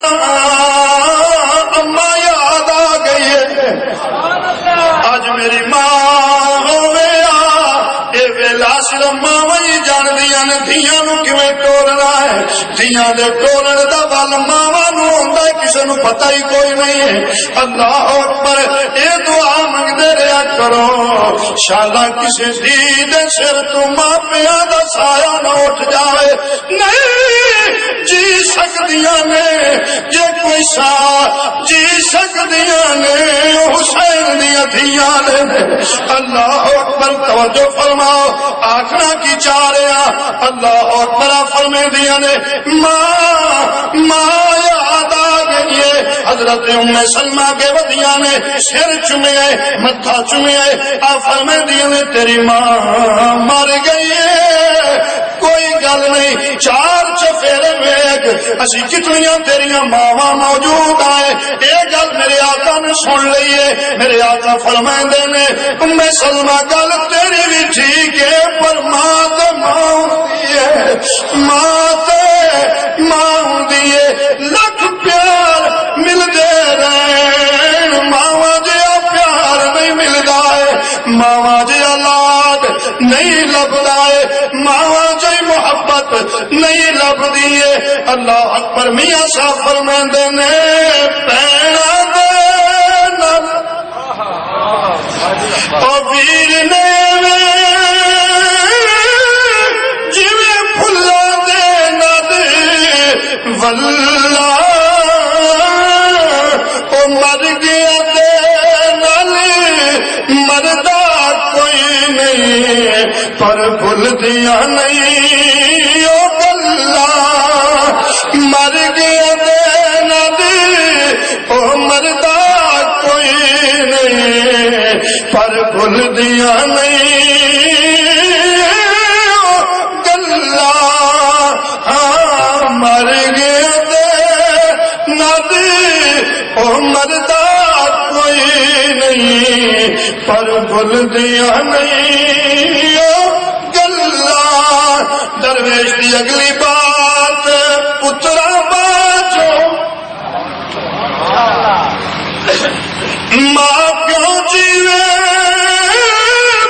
اما یاد آ گئی ہے اج میری ماں ہوے اے ویلا صرف ماواں ہی جاندیاں نے دھیاں نو کیویں ٹورنا ہے. دھیاں دے ٹورن دا ول ماواں نو ہوندا ہے, کسے نو پتہ ہی کوئی نہیں ہے. اللہ اکبر. اے دعا منگدے رہیا کرو شالا کسے دھی دے سر تو ماں پیاں دا سایہ نہ اٹھ جاوے. نہیں جی سکدیاں نے جے کوئی سا جی سکدیاں نے حسین دیاں دھیاں نے. اللہ اکبر. توجہ فرماؤ آخنا کی چاہ رہا. اللہ اکبر فرمے دیا نے ماں یاد آ گئی ہے. حضرت ام سلمہ کے ودیاں نے سر چومے متھا چومے آ فرمے دیا نے تیری ماں مر گئی ہے کوئی گل نہیں. چار چفیرے ویگ اسی کتنیاں تیریاں ماواں موجود آئے. یہ گل میرے آقا نے سن لی ہے. میرے آقا فرمائندے نے ام سلمہ گل تیری بھی ٹھیک ہے پر ماں تے ماں ہوندی ہے. ماں تے ماں ہوندی ہے. لکھ پیار ملدے رہن ماواں جہا پیار نہیں ملدا ہے. ماواں جہا لاڈ نہیں لبدا ہے. ماواں جہی محبت نہیں لبدی ہے. اللہ اکبر. میاں صاحب فرماندے نے پیڑاں دے نال او ویر نے جویں پھلاں دے نال واللہ او مر گیا دے نال مردا کوئی نہیں پر بھول دیا نہیں او گلاں. مر گیا دے نال او مردا کوئی نہیں پر بھول دیا نہیں او گلاں. ہاں مر گیا دے نال او مردا کوئی نہیں پر بھول دیا نہیں او گلاں. درویش دی اگلی بات پترا باجو ماں کیوں جیوے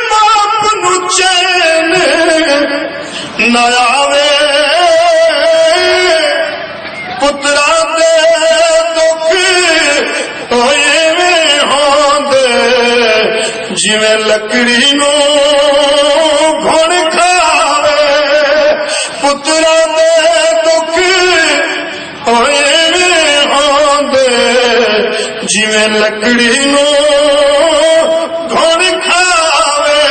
باپ نو چین نہ آوے. پترا دے دکھ ایویں ہوندے جویں لکڑی نو گھن کھاوے. پترا دے دکھ ایویں ہوندے جویں لکڑی نو گھن کھاوے.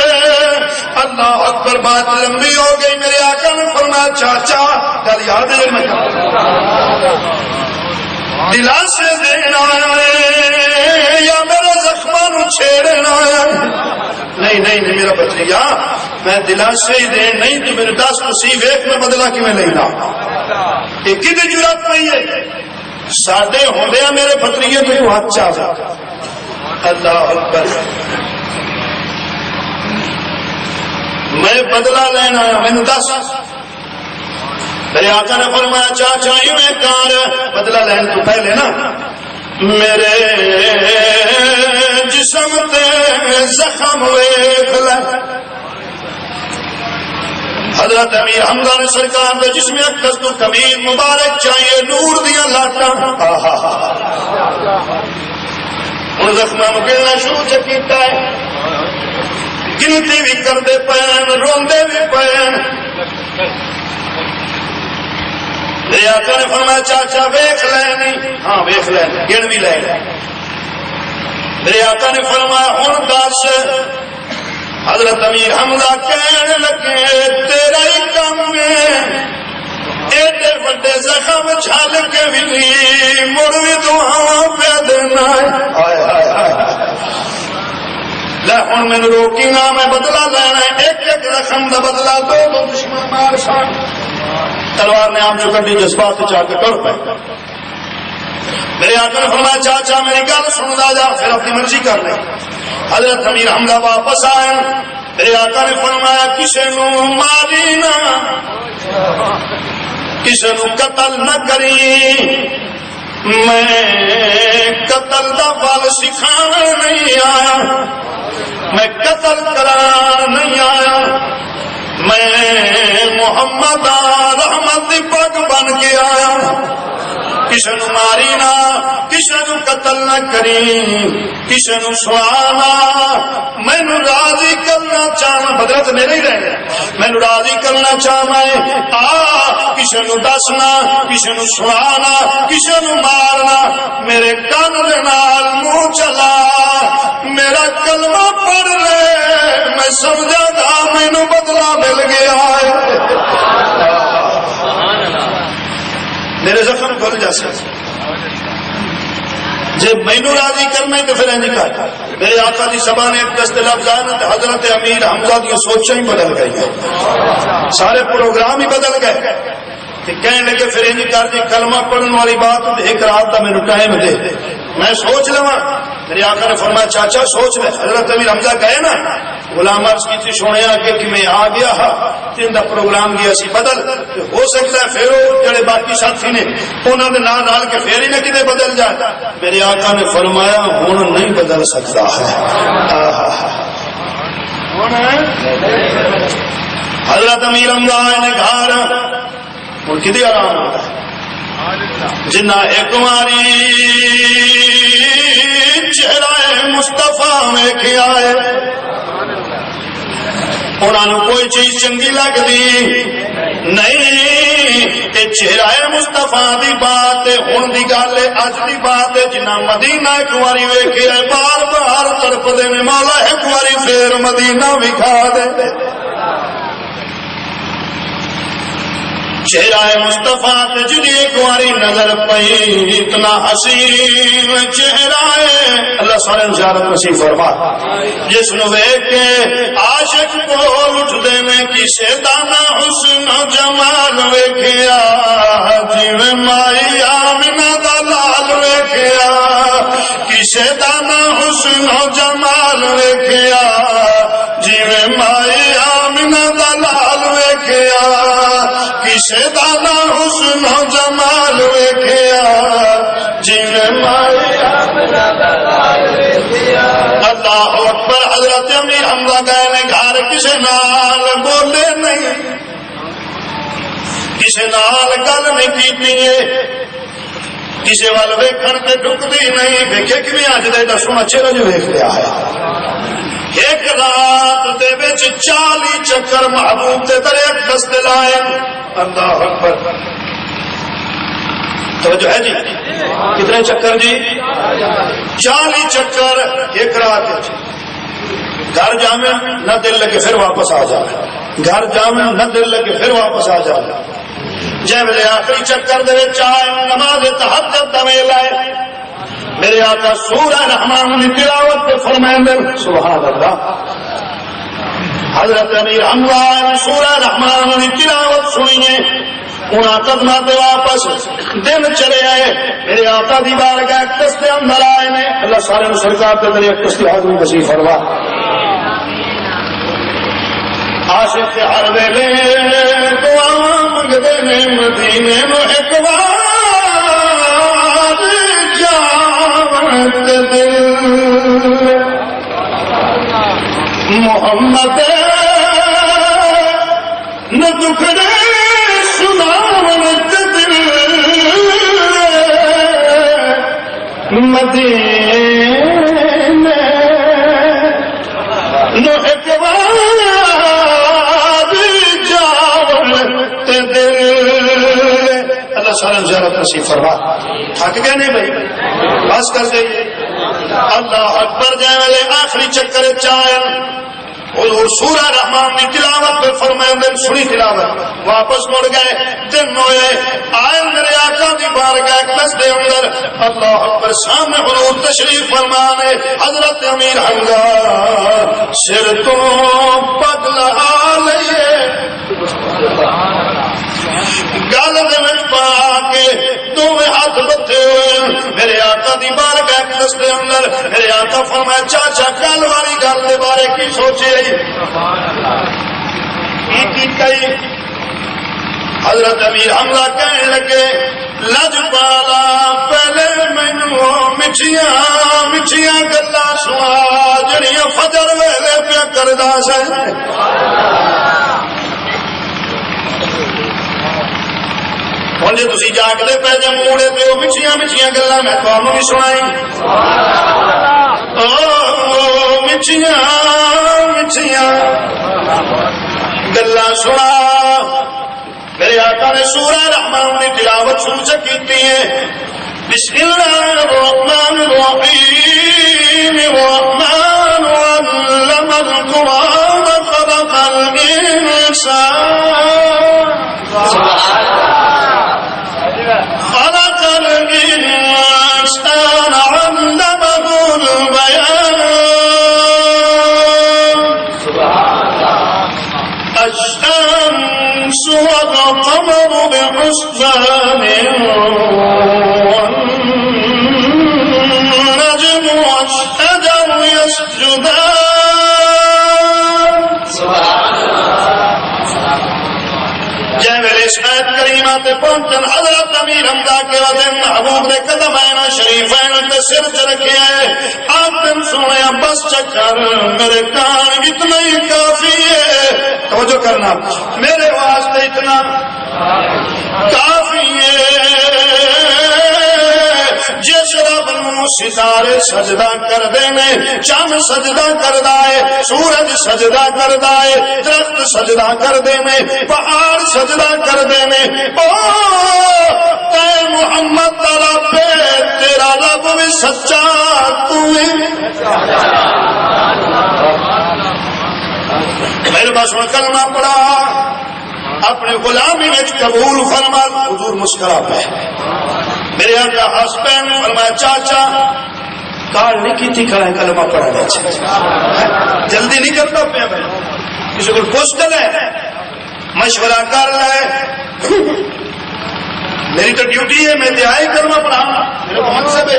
اللہ اکبر. بات لمبی ہو گئی. میرے آقا نے فرمایا چاچا گل یاد ہے میں دلاسے دینا ہے یا میرے زخماں نو چھیڑنا ہے. نہیں نہیں نہیں میرا بچیا میں دلاسے ہی دین نہیں تو میرے دس تسی ویکھ میں بدلا کیویں لینا. یہ کدی جرات پئی ہے ساڈے ہوندیا میرے پتریے تو ہاتھ چا جا. اللہ اکبر. میں بدلا لینا آیا مینوں دس. میرے آقا نے فرمایا چاچا میں کار بدلا لین تو پہلے نا میرے جسم تے زخم ویکھ لے. حضرت امیر حمزہ نے سرکار دے جسم اقدس تو کمین مبارک چاہیے نور دیاں لاٹاں. ہن زخماں نوں گننا شروع کیتا ہے. گنتی بھی کردے پین روندے بھی پین. میرے آقا نے فرمایا چاچا ویکھ لینی. ہاں ویکھ لینی گن بھی لے. میرے آقا نے فرمایا ہن دس. حضرت امیر حمزہ کہنے لگے تیرا ہی کم ہے ایڈے بڑے زخم چھال کے بھی مڑ بھی دعاواں پہ دینا ہے. لے ہن مینوں روکی نہ میں بدلا لینا ہے. ایک ایک زخم دا بدلا دو دو دشمن مار سان. تلوار نے آپ جو کٹی جذبات چاہ کے ٹر پے. میرے آقا نے فرمایا چاچا میری گل سن جا پھر اپنی مرضی کر لے. حضرت امیر حمزہ واپس آئے. میرے آقا نے فرمایا کسی نو ماری نہ کسی نو قتل نہ کری میں قتل دا بل سکھانا نہیں آیا، میں قتل کرا نہیں آیا، میں محمد رحمت دی پگ بن کے آیا، کسی نو ماری نہ، کسی نو قتل نہ کری، کسی نو سوانا، مینو راضی کرنا چاہنا، بدرت میرے ہی رہے، مینو راضی کرنا چاہنا ہے، کسی نو دسنا، کسی نو سوانا، کسی نو مارنا، میرے کن دے نال منہ چلا، میرا کلمہ پڑھ لے، میں سمجھا گا مینو بدلہ مل گیا ہے، میرے زخم کھل جیسے جب مینو راضی کرنا تو پھر نہیں کہا، میرے آقا دی زبان ایک دست لفظ آنا، حضرت امیر حمزہ کی سوچیں ہی بدل گئی، سارے پروگرام ہی بدل گئے، کہنے لگے پھر نہیں کر دی کلمہ پڑھنے والی بات ایک رات کا میرے ٹائم دے، میں سوچ لوا، میرے آقا نے فرمایا چاچا سوچ لے، حضرت امیر حمزہ گئے نا، غلام عرض کی تھی سونے کہ میں آ گیا تین دا پروگرام گیا سی بدل، ہو سکتا ہے پھر جڑے باقی ساتھی نے انہوں نے نال نال کے پھر ہی نہ کدے بدل جائے، میرے آقا نے فرمایا ہوں نہیں بدل سکتا ہے، حضرت امیر حمزہ نے گھر اور کدی آرام ہوتا ہے، جنہ ایک ماری چہرہ مصطفیٰ میں کیا ہے، انہوں کوئی چیز چنگی لگتی نہیں، کہ چہرہ مصطفیٰ دی بات ہن دی گل اج دی بات جنہ مدینہ ایک باری ویکھیا بار بار تڑپدے نے، مولا ایک باری پھر مدینہ وکھا دے، چہرہ مصطفیٰ جدی ایک باری نظر پئی، اتنا حسین چہرہ ہے، اللہ سارے زیارت نصیب فرما، جس نو ویکھ کے عاشق بول اٹھدے نے، کسے دانا حسن و جمال ویکھیا، جیویں مائی آمنہ دا لال ویکھیا، کسے دانا حسن و جمال ویکھیا، جیویں مائی آمنہ دا لال ویکھیا، کسے دانا حسن و جمال ویکھیا، جیویں مائی آمنہ دا لال ویکھیا، اللہ اکبر۔ حضرت امیر حمزہ گئے نے گھر، کسے نال بولے نہیں، کسے نال گل نہیں کیتی ہے، کسے وال ویکھن تے ڈکدی نہیں، ویکھے کہ اج دے دسو چہرہ جو ویکھ لیا ہے، ایک رات دے وچ 40 چکر محبوب دے در ایک دستے لائے، اللہ اکبر، توجہ ہے جی، کتنے چکر جی؟ 40 چکر ایک رات، گھر جاویں نہ دل لگے پھر واپس آ جائے، گھر جاویں نہ دل لگے پھر واپس آ جائے، جے ویلے آخری چکر دے وچ آئے نماز تہجد دا ویلا ہے، میرے آقا سورہ رحمان کی تلاوت پہ فرمائیں، سبحان اللہ، حضرت امیر حمزہ نے سورہ رحمان کی تلاوت سنیے، انہاں قدمہ تے واپس دن چلے آئے، میرے آقا دی بارگاہ ایک دستے اندر آئے نے، اللہ سارے سرکار کے ذریعے ایک دستے حاضر نصیب فرما، عاشق ہر ویلے دعا منگدے نے، مدینے میں ایک بار جاوت دل، محمد نہ دکھڑے سناوت دل، مدینے نہ ایک بار سارا زیارت نصیب فرما، تھک گئے نہیں بھائی بس کر دے، اللہ اکبر جائے والے آخری چکر چاہے حضور سورہ رحمان کی تلاوت پہ فرمائے، سنی تلاوت واپس مڑ گئے، دن ہوئے آئے میرے آقا دی بارگاہ دس دے اندر، اللہ اکبر سامنے حضور تشریف فرمانے، حضرت امیر حمزہ سر تو پگ لہا لئے، گل پا کے دونوں ہاتھ بتے ہوئے میرے آقا دی بارگاہ دس دے اندر، میرے آقا فرمایا چاچا گل والی گل دے بارے کی سوچے، حضرت امیر حمزہ کہنے لگے لجپالا پہلے مینوں مٹھیاں مٹھیاں گلاں سنا جڑیاں فجر ویلے پیا کردا سی ہوں جی تھی جاگتے پہ جب موڑے پہ مٹھیاں مٹھیاں گلاں میں تمہیں بھی سنائی مٹھیاں مٹھیاں گلاں سنا میرے آقا نے سورہ رحمان کی تلاوت شروع سے کی ہے بسم اللہ الرحمن الرحیم الرحمن علم القرآن خلق الانسان خلق الانسان علمه البيان الشمس والقمر بحسبان والنجم والشجر يسجدان جے میرے اس آیت کریمہ تے پہنچن حضرت امیر حمزہ کے وجہ محبوب نے قدم اینا شریفین تے سر تے رکھے ہیں آپ دن سنیا بس چکر میرے کان اتنا ہی کافی ہے توجہ کرنا میرے واسطے اتنا کافی ہے جس رب نو ستارے سجدہ کر دینے چاند سجدہ کردا ہے سورج سجدہ کردا ہے درخت سجدہ کر دینے پہاڑ سجدہ کر دینے او اے محمد رب تیرا رب بھی سچا تو ہی میرے پاس کلمہ پڑھا اپنے غلامی میں قبول فرما حضور مسکرا پہ میرے آقا ہنس پہ فرمایا چاچا کار نہیں کی تھی کھڑا کلمہ پڑھا لے جلدی نہیں کرتا پہ بھائی کسی کو پوچھ لے مشورہ کر لے میری تو ڈیوٹی ہے میں دہائی کلمہ پڑھانا میرے کو منصب ہے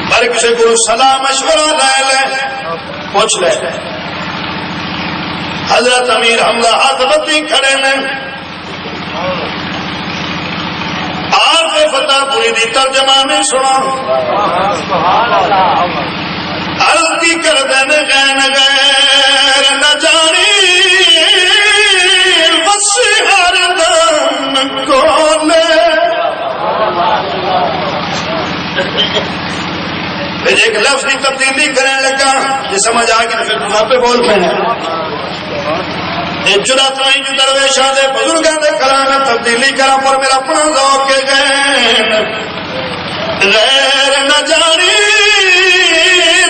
پر کسی کو صلاح مشورہ لے لے پوچھ لے حضرت امیر حمزہ ہاتھ بتی کھڑے میں آپ فتح پوری دی ترجمہ میں سنا عرض کی کر دین غین غیر نہ جانی بس ہر دم کولے ایک لفظ کی تبدیلی کرنے لگا یہ سمجھ آ گئی تو پھر وہاں پہ بول پہ جرات نہیں جو درویشاں دے بزرگاں دے کرانا تبدیلی کرا پر میرا اپنا ذوق کے غیر نہ جانی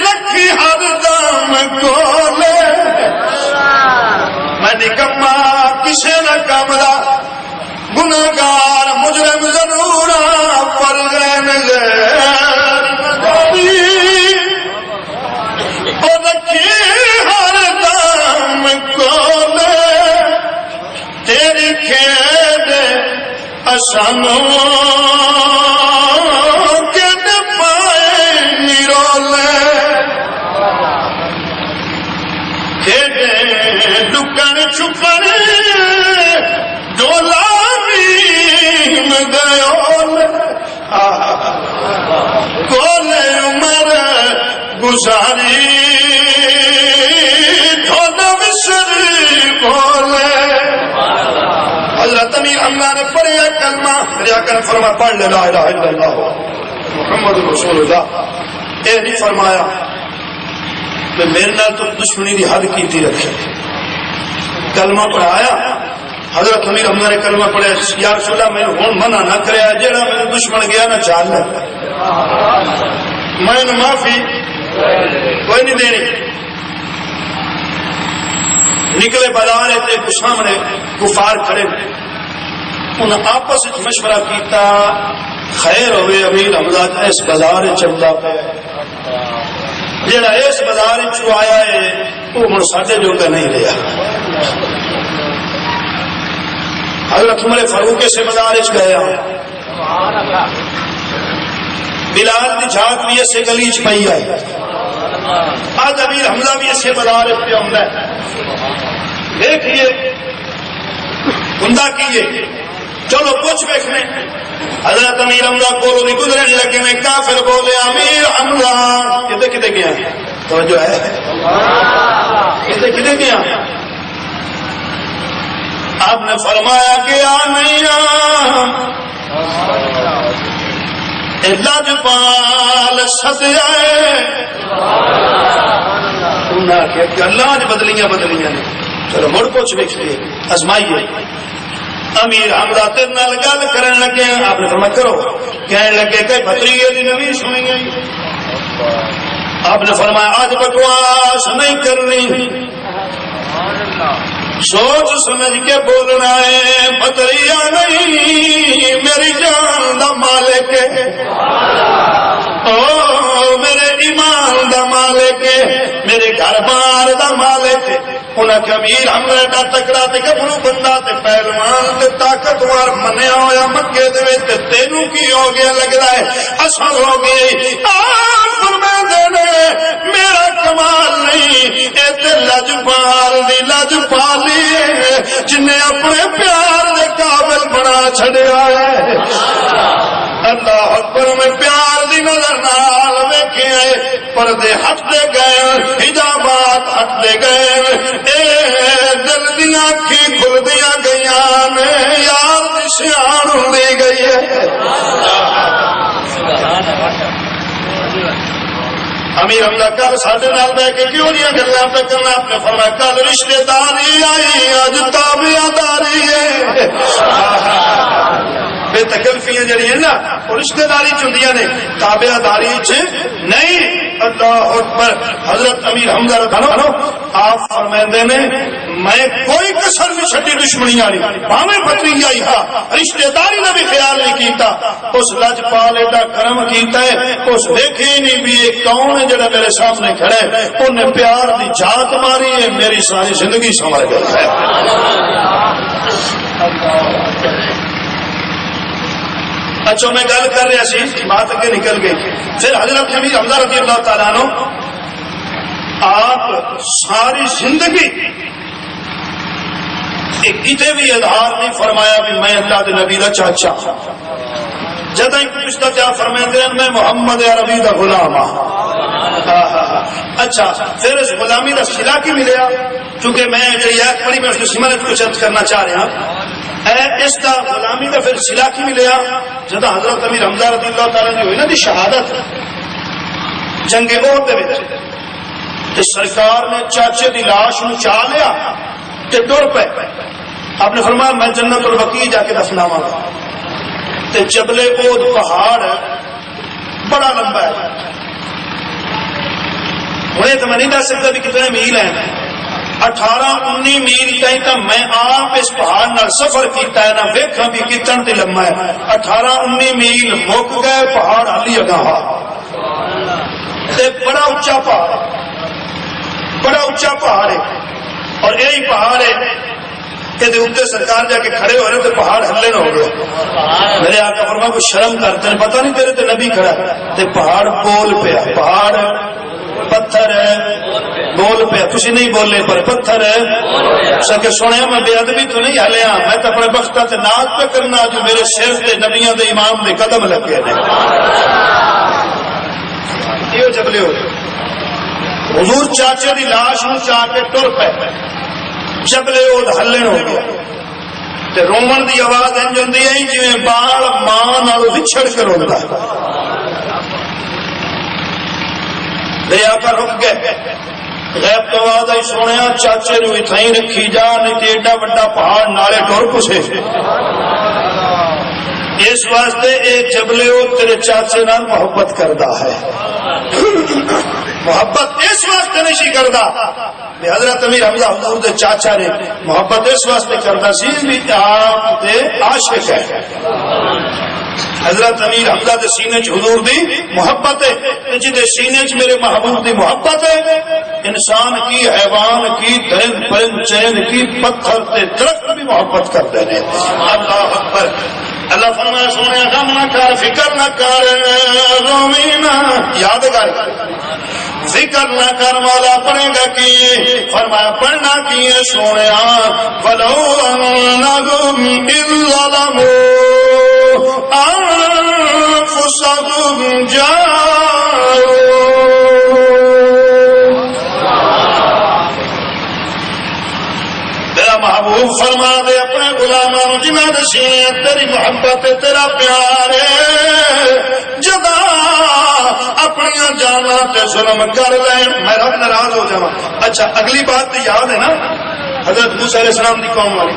رکھی ہر دم کولے میں نکما کسے نہ کملا گناہگار مجرم ضرور پر غیر نہ جانی اور رکھی ہر دم کولے تیری کھیڑ اشانو کھیڑ پائے نیرولے کھیڑ لکن چھپن دولامیم گیولے کولے عمر گزاری دھونا مصری بولے حضرت امیر حمزہ نے پڑھے کلمہ میرے آقا نے فرمایا پڑھ لے لا الہ الا اللہ محمد رسول اللہ اے نہیں فرمایا کہ میرے نال تو دشمنی دی حد کیتی رکھے کلمہ پڑھایا حضرت امیر حمزہ نے کلمہ پڑھا یا رسول اللہ میں ہن منع نہ کریا جیڑا میرے دشمن گیا نہ چال لے میں معافی کوئی نہیں دینی نکلے بازار تے سامنے کفار کھڑے انہیں آپس مشورہ کیتا خیر ہوئے امیر حمزہ اس بازار چلتا پہ جہاں اس بازار چو آیا ہے وہ من ساڈے جو کہ نہیں لیا حضرت عمر فاروق سے بازار گیا بلال کی جھاک بھی اسے گلی چ پئی آئی آج امیر حمزہ بھی اسے بازار پہ آتا ہے دیکھیے ہوندا کیے چلو پوچھ ویکھنے حضرت امیر حمزہ کولوں دی گزرن لگے نے کافر بولے امیر حمزہ کدے کدے گیا توجہ ہے کدے کدے گیا آپ نے فرمایا کہ آ نہیں لاجپال سدیا گلا بدلیاں بدلیاں نے چلو مڑ پوچھ ویکھیے ازمائیے امیر حمزہ تیرے نال گل کرن لگے آپ نے فرمایا کرو کہنے لگے کہ بھتریے دی نویں سنی گئی آپ نے فرمایا آج بکواس نہیں کرنی سوچ سمجھ کے بولنا ہے بھتریا نہیں میری جان دا مالک ہے او میرے ایمان دا مالک ہے میرے گھر بار دا مالک ہے انہاں کہ امیر حمزہ دا تکڑا تے گبرو بندہ تے پہلوان تے طاقتور منیا ہویا مکے دے وچ تے تینوں کی ہو گیا لگدا ہے اصل ہو گئی آپ فرماندے نے میرا کمال نہیں اے تے لجپال دی لجپالی ہے جنہیں اپنے پیار دے قابل بنا چھڑیا ہے اللہ اکبر میں پیار دی نظر نال ویکھے پردے ہٹتے گئے حجابات ہٹتے گئے اے دل دیاں اکھیں کھلدیاں گئیاں نے یار دی سیاح ہوندی گئی ہے امیر حمزہ کل ساڈے نال بیٹھ کے کیوں نہیں گلاں پہ کرنا آپ نے فرمایا کل رشتے داری آئی اج تابعہ داری ہے بے تکلفیاں جڑی ہیں نا وہ رشتے داری چندیاں نے تابعہ داری چ نہیں اللہ اکبر حضرت امیر حمزہ رضی اللہ عنہ آپ فرماندے نے میں کوئی کسر نہیں چھڈی دشمنی والی بھاویں بھتریجا ہی ہا رشتے داری نے بھی خیال نہیں کیتا اس لجپال ایڈا کرم کیتا ہے اس دیکھے نہیں بھی یہ کون ہے جڑا میرے سامنے کھڑا ہے انہیں پیار دی جھاگ ماری ہے میری ساری زندگی سنور گئی ہے اچھا میں گل کر رہا سی بات اگے نکل گئی پھر حضرت امیر حمزہ رضی اللہ تعالیٰ عنہ آپ ساری زندگی کتے بھی اظہار نہیں فرمایا کہ میں اللہ کے نبی کا چاچا جدہ ایک پوچھتا کیا فرماتے ہیں میں محمد عربی کا غلام ہاں اچھا پھر اس غلامی کا صلہ کی ملیا کیونکہ میں جو یہ پڑھی میں اس کی سمجھ کچھ عرض کرنا چاہ رہا ہوں اس کا غلامی کا پھر صلہ کی ملیا جدہ حضرت امیر حمزہ رضی اللہ تعالیٰ نے ہوئی نا دی شہادت جنگ احد دے وچ تے سرکار نے چاچے دی لاش نو چا لیا تے ٹر پے آپ نے فرمایا میں جنت البقیع جا کے دفناواں گا تے جبل احد پہاڑ بڑا لمبا ہے ہوں تو میں نہیں دس سکتا بھی کتنے میل ہیں 18-19 میل تائیں تو میں آپ اس پہاڑ نال سفر کیتا ہے نہ ویکھاں بھی کتن تے لمبا ہے 18-19 میل مک گئے پہاڑ ہلی اگاں تے بڑا اونچا پہاڑ بڑا اونچا پہاڑ ہے اور یہی پہاڑ ہے کہ اتنے سرکار جا کے کھڑے ہو رہے تو پہاڑ ہلے نہ ہو گیا میرے آقا فرمایا کوئی شرم کرتے ہیں پتہ نہیں تیرے تے نبی کھڑا تے پہاڑ بول پیا پہاڑ پتھر ہے بول پیا تسی نہیں بولے پر پتھر ہے سکے سنیا میں بے ادبی تو نہیں ہلیا میں تو اپنے بختہ تے ناز پہ کرنا جو میرے سر تے نبیاں دے امام دے قدم لگے نے یہ جبلے ہو حضور چاچے دی لاش نو چا کے ٹر پے جبلے احد ہلن ہو گیا تے رومن دی آواز انج ہوندی ہے جویں بال ماں نال وچھڑ کے روندا ہے لے آقا رک گئے غیب تو آواز آئی سنیا چاچے نو اتھائی رکھی جا نہیں تے ایڈا بڑا پہاڑ نالے ٹر پسے اس واسطے اے جبلے احد تیرے چاچے نال محبت کردا ہے محبت اس واسطے نہیں کردا حضرت امیر حمزہ حضور دے چاچا نے محبت اس واسطے کردا سی بھی آپ دے عاشق ہے حضرت امیر حمزہ دے سینے چ حضور دی محبت ہے جدے سینے چ میرے محبوب دی محبت ہے انسان کی حیوان کی درند پرند چرند کی پتھر تے درخت بھی محبت کرتے ہیں اللہ اکبر اللہ فرمایا سونے غم نہ کر فکر نہ کر رومی نہ یاد کر فکر نہ کر مولا پڑھے گا کی فرمایا پڑھنا کی ہے سونے ولو انہم اذ ظلموا انفسہم جاؤوا محبوب فرما دے اپنے غلاموں جنہاں دے سینے تیری محبت تیرا پیار ہے جدا اپنی جانا تے ظلم کر لیں میں رب ناراض ہو جاواں. اچھا اگلی بات تو یاد ہے نا حضرت موسیٰ علیہ السلام دی قوم والی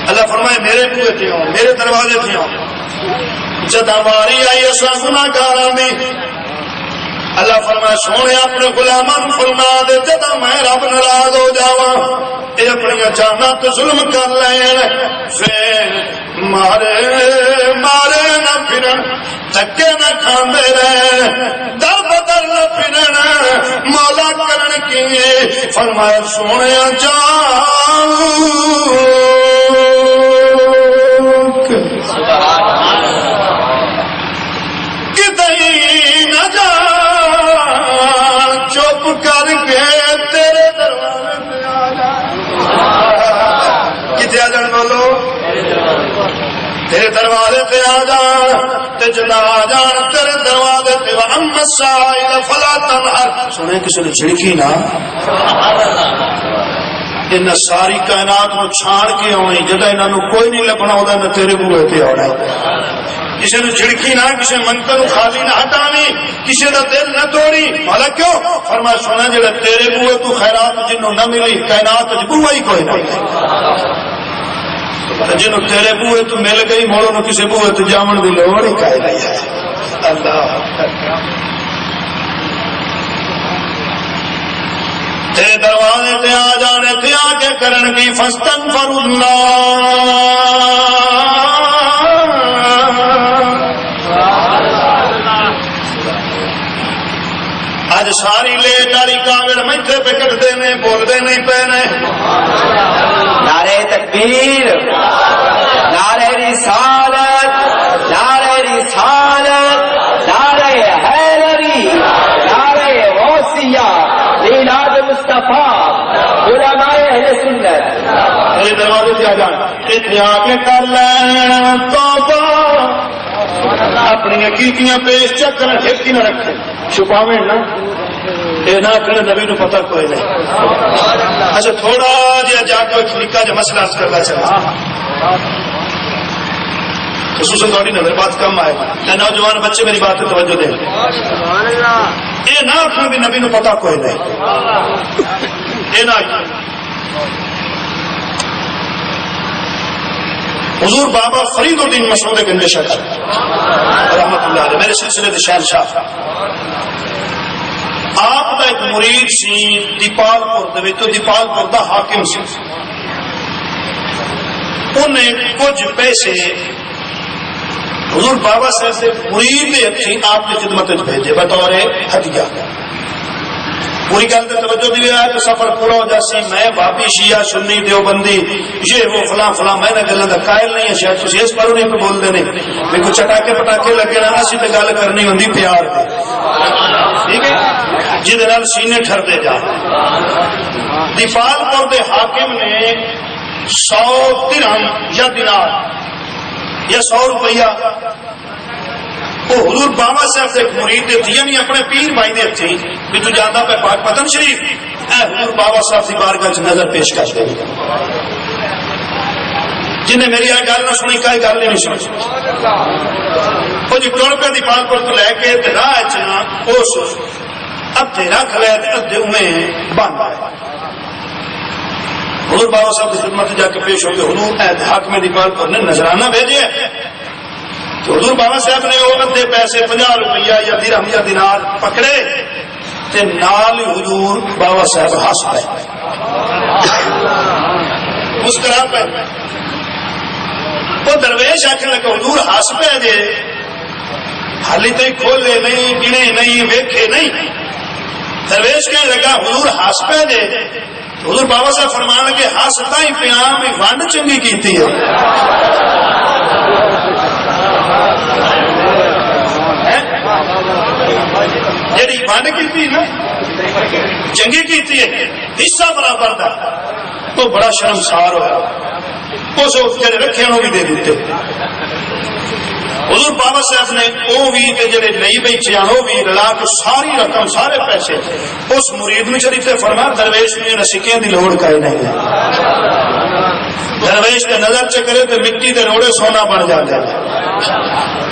اللہ فرمائے میرے بوئے تھے آؤ میرے دروازے تھے آؤ جدا واری آئی اساں گناہگاراں دی اللہ فرمائے سونے اپنے غلاماں فرما دے جدا میں رب ناراض ہو جاواں یہ اپنی جانا تو ظلم کر لین پھر مارے مارے نہ پھرن دھکے نہ کھاندے رہے در بدر نہ پھرن مولا کرن کی فرمایا سونے جاؤ کدیں نہ جا چپ کر کے تیرے دروازے پہ آ جا کتنے آ جان بولو تیرے دروازے پہ آ جان تے جنا آ جان تیرے دروازے پہ واما السائل فلا تنہر سنے کسی نے چھڑکی نا ان ساری کائنات نو چھاڑ کے آئی جدا انہاں نو کوئی نہیں لبنا ہوتا نہ تیرے بوئے تے آنا کسی نے جھڑکی نہ کسی منکر خالی نہ ہٹانی کسی کا دل نہ توڑی بھلا کیوں فرمایا سونا جڑا تیرے بوئے تو خیرات جنوں نہ ملی کائنات بوا ہی کوئی نہیں جنوں تیرے بوئے تو مل گئی موڑو نو کسی بوئے تو جامن دی لوڑ ہی کائے نہیں ہے. اللہ تیرے دروازے تے آ جانے تے آ کے کرن کی فاستغفر اج ساری لیٹ والی کانگڑ میتھے پہ کٹتے نے بولتے نہیں پے نے نعرہ تکبیر نعرہ رسالت نعرہ رسالت نعرہ حیدری نعرہ غوثیہ میلاد مصطفیٰ علماء اہل سنت میرے دروازے سے آ جان اتنے آ کے کر لیں توبہ اپنی کیتیاں پیش چکر ٹھیک نہ رکھے چھپاویں نا یہ نہ کرے نبی نو پتہ کوئی نہیں. اچھا تھوڑا جہا جا کے نکا جا مسئلہ عرض کرنا چاہتا خصوصاً تھوڑی نظر بات کم آئے نوجوان بچے میری بات پہ توجہ دیں یہ نہ آخر بھی نبی نو پتہ کوئی نہیں یہ نہ حضور بابا فرید الدین مسعود گنج شاہ رحمت اللہ علیہ میرے سلسلے دے شہنشاہ آپ دا ایک مرید سی دیپال پور دے تو دیپال پور دا حاکم سی انہیں کچھ پیسے حضور بابا صاحب سے مرید اچھی آپ کی خدمت بھیجے بطور ہدیہ پوری گل تو توجہ دی ہے تو سفر پورا ہو جاسی میں بابی شیعہ سنی دیوبندی یہ وہ فلاں فلاں میں نہ گلاں دا قائل نہیں ہے شاید تسی اس پر نہیں بول دے نہیں میں کچھ چٹاکے پٹاکے لگے نا اسی تے گل کرنی ہوندی پیار دی ٹھیک ہے جے نال سینے ٹھردے جا دیپال پور دے حاکم نے 100 درہم یا دینار یا 100 روپیہ وہ حضور بابا صاحب سے ایک مرید دیتی یعنی اپنے پیر بھائی دیتی بھی تو جانا پہ پاک پتن شریف اے حضور بابا صاحب سے بارگاہ سے نظر پیش کر دے جنہیں میری آئی گل نہ سنی کئی گل نہیں سنی وہ جی ٹوڑ پہ دیپال پور تو لے کے راہ چنا اس ادھے رکھ لے ادھے انہیں بند آئے حضور بابا صاحب کی خدمت جا کے پیش ہو گئے حضور اے حاکم دیپال پور نے نذرانہ بھیجے تو حضور بابا صاحب نے وہ ادھے پیسے 50 روپیہ یا درہم یا دینار پکڑے تے نال حضور بابا صاحب ہس پے مسکرا پے وہ درویش آخر لگا حضور ہس پے جے حالی تے کھولے نہیں گنے نہیں ویکھے نہیں درویش کہنے لگا حضور ہس پے جے حضور بابا صاحب فرمان لگے ہس تائیں پیا میں ونڈ چنگی کیتی ہے جیڑی ونڈ کی نا چنگی کیتی ہے حصہ برابر دا تو بڑا شرمسار ہوا اس جڑے رکھے انہوں بھی دے دیتے حضور بابا صاحب نے وہ بھی جڑے نہیں بیٹھے ہیں وہ بھی رلا کے ساری رقم سارے پیسے اس مرید میں چلیتے فرما درویش میں سکیاں دی لوڑ کا ہی نہیں ہے درویش کے نظر چکرے تو مٹی دے روڑے سونا بن جاتے ہیں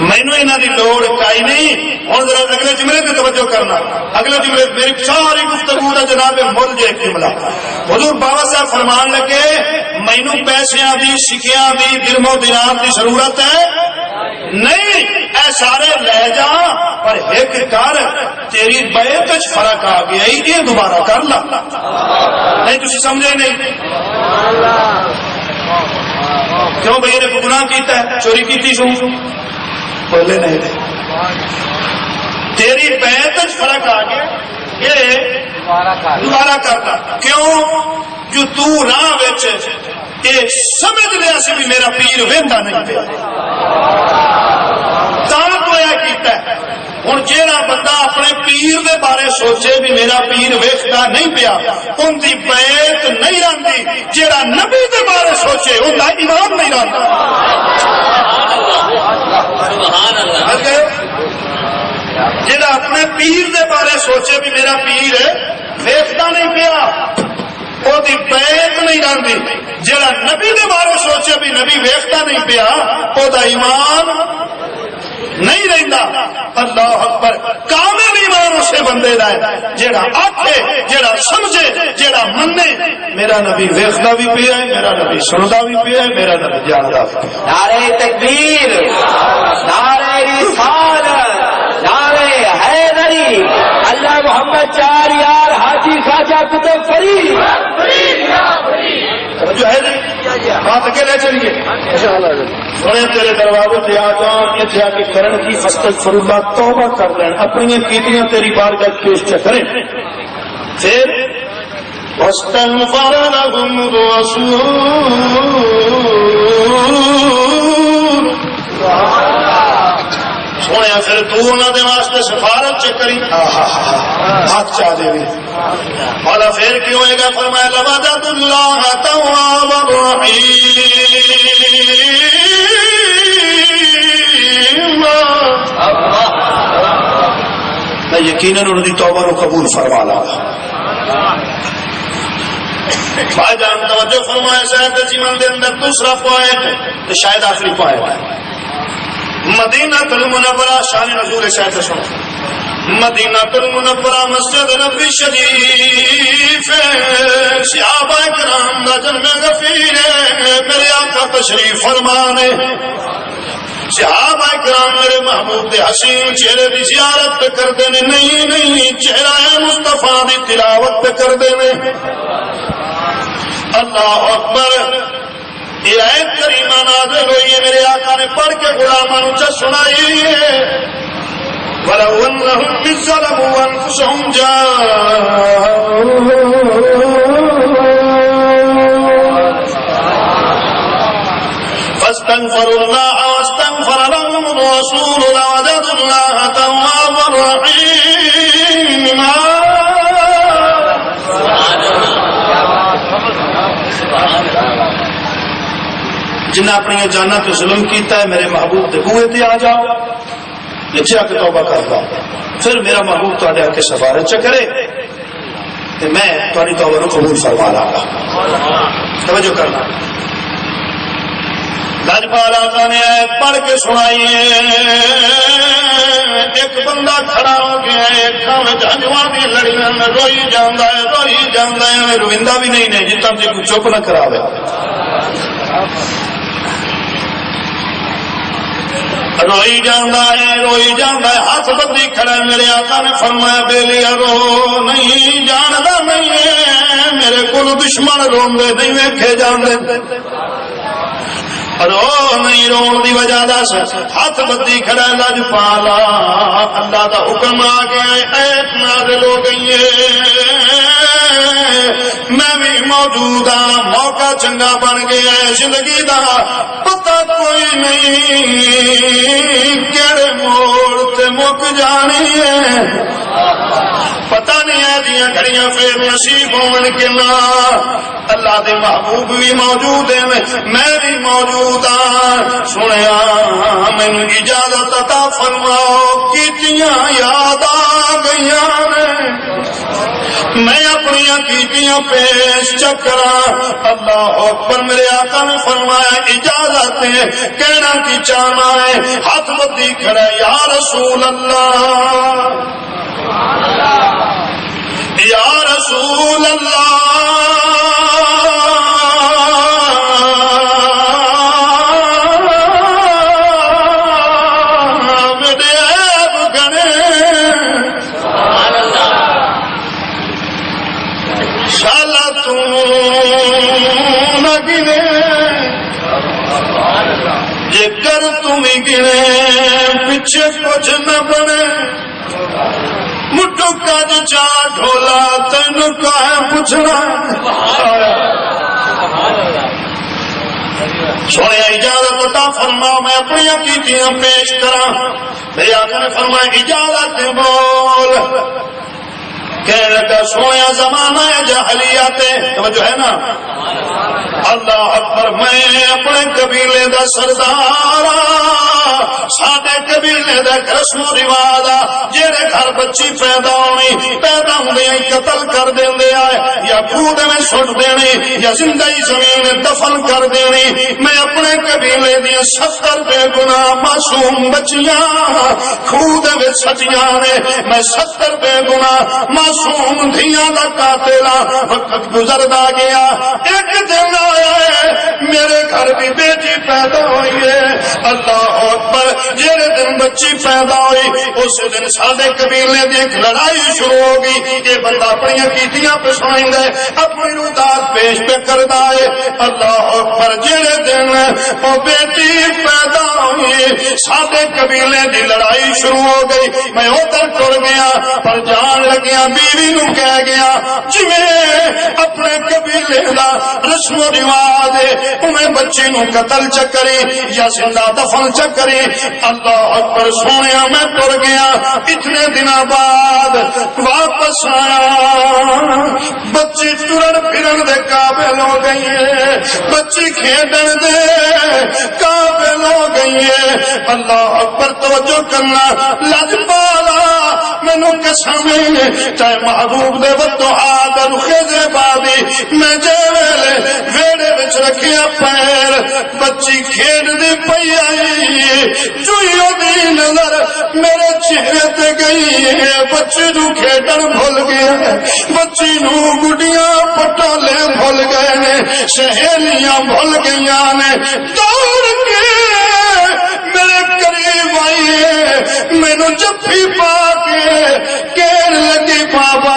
مینو انہوں کی لوڑ کائی نہیں ہوں ذرا اگلے جملے پہ توجہ کرنا اگلے جملے میری ساری گفتگو کا جناب مل جائے جملہ حضور بابا صاحب فرمان لگے مینو پیسوں کی سکیاں کی درم و دینار کی ضرورت ہے نہیں اے سارے لے جا پر ایک کر تیری بیعت وچ فرق آ گیا یہ دوبارہ کر لا نہیں تسی سمجھے نہیں کیوں بھائی نے گناہ کیتا ہے چوری کیتی سو بولے نہیں تھے تیری بیعت وچ فرق آ گیا یہ دوبارہ کرنا کیوں جو تو راہ وچ یہ سمجھ لیا سی بھی میرا پیر ویندا نہیں پیا ہوں جہاں بندہ اپنے پیر دے بارے سوچے بھی میرا پیر ویکھدا نہیں پیا ان کی بیعت نہیں رہتی جہاں نبی دے بارے سوچے ان کا ایمان نہیں رہتا جہاں اپنے پیر دے بارے سوچے بھی میرا پیر ویکھدا نہیں پیا وہ بیعت نہیں رہتی جہاں نبی دے بارے سوچے بھی نبی ویکھدا نہیں پیا وہ ایمان نہیں رہندا اللہ اکبر کامل ایمان اسے بندے دا ہے جیڑا آکھے جیڑا سمجھے جیڑا منے میرا نبی ویکھدا بھی پیا ہے میرا نبی سندا بھی پیا ہے میرا نبی جاندا بھی پیا ہے نعرہ تکبیر نعرہ رسالت نعرہ حیدری اللہ محمد چار یار حاجی خواجہ قطب فرید جو ہے بات اکیلے چلیے سونے تیرے دروازے سے آ جان اتنے آ کے کرن کی فاستغفر اللہ توبہ کر لین اپنی کیتیاں تیری بارگاہ پیش کریں پھر واستغفر لهم الرسول سونے پھر تو انہوں نے واسطے سفارت چکری ہاتھ چاہ دے والا پھر کیوں ہوئے گا فرمایا لوجد اللہ توابا رحیم میں یقیناً انہوں نے توبہ کو قبول فرما لا بھائی جان توجہ فرمایا شاید جیون دے اندر دوسرا پوائنٹ شاید آخری پوائنٹ ہے مدینہ المنورہ شان نزول شاید سنو مدینہ المنورہ مسجد نبی شریف صحابہ کرام دا جنم غفیر میرے آقا تشریف فرمانے صحابہ کرام میرے محبوب دے حسین چہرے دی زیارت پہ کر دینے نہیں چہرہ مصطفیٰ دی تلاوت پہ کر دینے اللہ اکبر یہ آیت کریمہ نازل ہوئی ہے میرے آقا نے پڑھ کے غلامانوں سے سنائی ہے وَلَوْ أَنَّهُمْ إِذْ ظَلَمُوا أَنفُسَهُمْ فَاسْتَغْفَرُوا اللَّهَ وَاسْتَغْفَرَ لَهُمُ الرَّسُولُ لَوَجَدُوا اللَّهَ تَوَّابًا رَحِيمًا جنہیں اپنی جانا تو ظلم کیتا ہے میرے محبوب دے بوئے تے آ جاؤ نیچے آ کے توبہ کرتا پھر میرا محبوب تھوڑے آ کے سفارت چکرے کہ میں تھوڑی توبہ کو قبول فرما لا گا توجہ کرنا لجپال آقا نے پڑھ کے سنائی ایک بندہ کھڑا ہو گیا ہے جھنجواں دی لڑیاں میں روئی جاندا ہے رویندا بھی نہیں جتنا جی کوئی چپ نہ کراوے روئی جانا ہے ہاتھ بندی کھڑا میرے آقا نے فرمایا بے لیا رو نہیں جاندا نہیں ہے میرے کو دشمن روندے نہیں ویکھے جاندے رو نہیں رون دی وجہ دس ہاتھ بدی کھڑا لجپالا اللہ دا حکم آ گیا ایت نازل ہو گئی ہے میں بھی موجود ہاں موقع چنگا بن گیا ہے زندگی دا پتہ کوئی نہیں کیڑے موڑ تے مک جانی ہے پتہ نہیں ہے دیاں گھڑیاں پھر نصیب ہون کے نا اللہ دے محبوب بھی موجود ہیں میں بھی موجود ہاں سنیا مینوں اجازت عطا فرماؤ کیتیاں یاد آ گئیاں میں اپنی کیتیاں پیش چکراں اللہ اکبر میرے آقا نے فرمایا اجازت ہے کہنا کی چاہنا ہے ہاتھ بدی کھڑا یا رسول اللہ یا رسول اللہ میرے عیب گنے شالا تو نہ گنے یہ کر تم ہی گنے پیچھے کچھ نہ بنے مٹھو کا جا ڈھولا تین کا پوچھنا سونے اجازت عطا فرما میں اپنی کیتیاں پیش کراں میرے آقا نے فرمایا اجازت بول کہنے لگا سویا زمانہ جاہلیت توجہ ہے نا اللہ اکبر میں اپنے قبیلے دا سردار ساڈے قبیلے دا رسم و رواج جہے گھر بچی پیدا ہونی پیدا ہوندے قتل کر دیندے آئے یا خود میں سٹ دینی یا زندہ ہی زمین دفن کر دینی میں اپنے قبیلے دی 70 بے گناہ معصوم بچیاں خود میں سٹیاں نے میں 70 بے گناہ معصوم دھیاں دا قاتل وقت گزردا گیا ایک دن آیا ہے میرے گھر بھی بیٹی پیدا ہوئی ہے اللہ اکبر جہے دن بچی پیدا ہوئی اس دن سارے قبیلے کی ایک لڑائی شروع ہوگی یہ بندہ اپنی کیتیاں پہ سنائیں گے اپنی رودات پیش پہ کرتا ہے اللہ اکبر جہے دن وہ بیٹی پیدا ہوئی سارے قبیلے کی لڑائی شروع ہو گئی میں ادھر ٹر گیا پر جان لگیا بیوی نو کہہ گیا جی اپنے قبیلے کا رسم و رواج انہیں بچی نو قتل چکری یا زندہ دفن چکری اللہ اکبر سونے میں ٹر گیا اتنے دن بعد واپس آیا بچی ٹرن پھرن دے قابل ہو گئی ہے بچی کھیڈن دے قابل ہو گئی ہے اللہ اکبر توجہ کرنا لجپالا مینوں قسم چاہے محبوب دے وتو آدر خیزے بادی میں جے ویلے ویڑے وچ رکھیا پیر بچی کھیڈ دی پئی آئی چوئیوں دی نظر میرے چہرے تے گئی ہے بچی نو کھیڈن بھول گیا بچی نو گڈیاں پٹالے بھول گئے نے سہیلیاں بھول گئیاں نے دوڑ کے میرے قریب آئی ہے مینوں جفی پا کے کہنے لگی بابا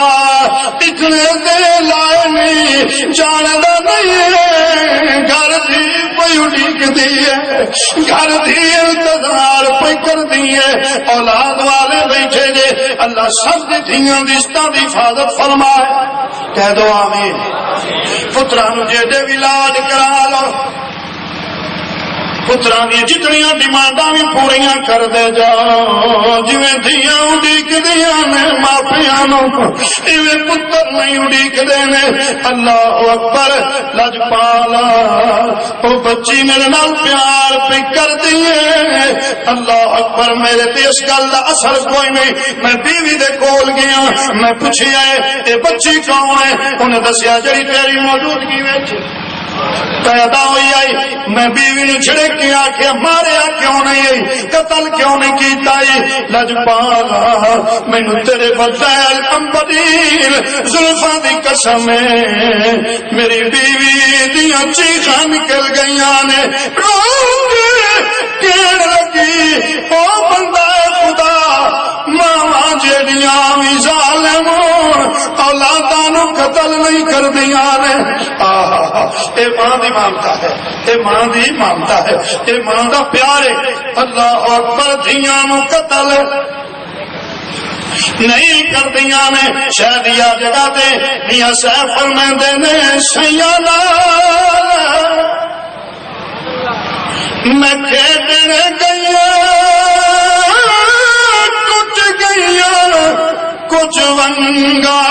اتنے دے لائے نہیں جاندا نہیں ہے گھر دی پئی اڈیک دی ہے گھر دی انتظار پئی کر دی ہے اولاد والے بیٹھے جے اللہ سب دی دھیاں دی عزتاں دی حفاظت فرمائے کہہ دو آمین پتراں نو جے بھی علاج کرا لو پتراں دی جتنیاں ڈیمانڈاں بھی پوریاں کر دے جاؤ جویں دھیاں اڈیکدیاں نے ماپیاں نو ایویں پتر نہیں اڈیکدے نے اللہ اکبر لجپالا او بچی میرے نال پیار پہ کر دیے اللہ اکبر میرے تے اس گل دا اثر کوئی نہیں میں بیوی دے کول گیا میں پوچھیا اے بچی کون ہے انہیں دسیا جڑی تیری موجودگی وچ پیدا ہوئی آئی میں بیوی نے چھڑک کے آکھیا ماریا کیوں نہیں آئی قتل کیوں نہیں کیتا آئی لجپالا مینوں تیرے فضائل امبدیل زلفاں دی قسم ہے میری بیوی دیاں چیخاں نکل گئیاں نے رو کے کہن لگی او بندہ خدا ماواں جیڑیاں وی ظالم اولاداں نو قتل نہیں کردیاں نے اے ماں دی مامتا ہے اے ماں دی مامتا ہے اے ماں دا پیار ہے اللہ اکبر دھیاں نو قتل نہیں کر دیاں نے شاید یا جگہ دے میاں صاحب فرمیندے نے سیاں نال میں کھیڈن گئیاں ٹوٹ گئیاں کچھ سنگا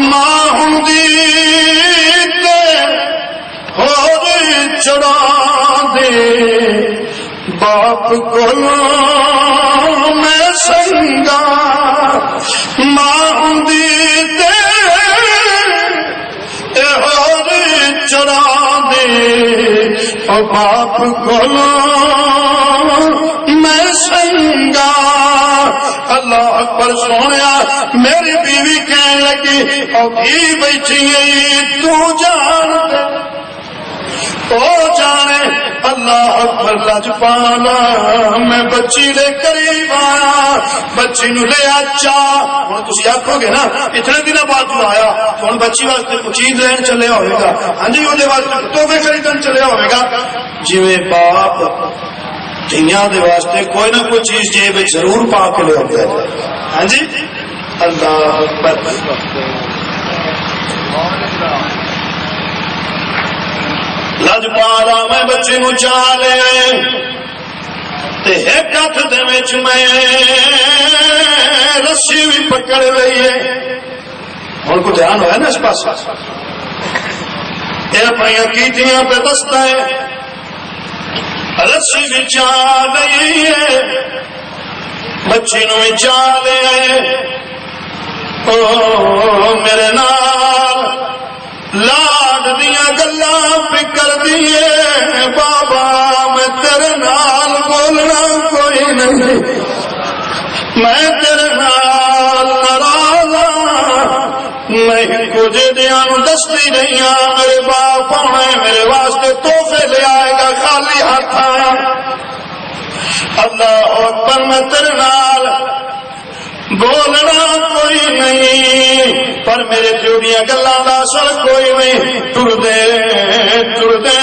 ماں ہوندی تے ہور چڑا دے باپ کولوں میں سنگا ماں ہوندی تے ہور چڑا دے باپ کولوں میں سنگا اللہ اکبر سونیا میری بیوی کہنے لگی او بھی بیٹھی گئی تو جان دے او جانے اللہ اکبر لجپالا میں بچی لے قریب آیا بچی نو لے آچا ہوں تسی آکھو گے نا اتنے دن بعد تو آیا ہوں بچی واسطے کچھ چیز لین چلے ہوئے گا ہاں جی وہ واسطے تحفے خریدن چلے ہوئے گا جی میں باپ دنیا دے واسطے کوئی نہ کوئی چیز جیب ضرور پا کے لے آتا ہے ہاں جی اللہ اکبر لجپالا میں بچے نو چا لے تے ایک ہاتھ دے وچ میں رسی بھی پکڑ لئی ہے ہن کو دھیان ہوا نا اس پاس اے اپنی کیتیاں پہ دستا ہے رسی بھی چا لئی ہے بچی نو بھی چا لے او میرے نال لاڈ دیا گلاں فکر دیے بابا میں تیرے نال بولنا کوئی نہیں میں تیرے نال ناراض نہیں کچھ دیا دستی نہیں میرے باپ آنا میرے واسطے تحفے لے آئے گا خالی ہاتھ آیا اللہ اکبر میں تیرے نال بولنا کوئی نہیں پر میرے جوڑیاں گلاں دا اثر کوئی نہیں ٹر دے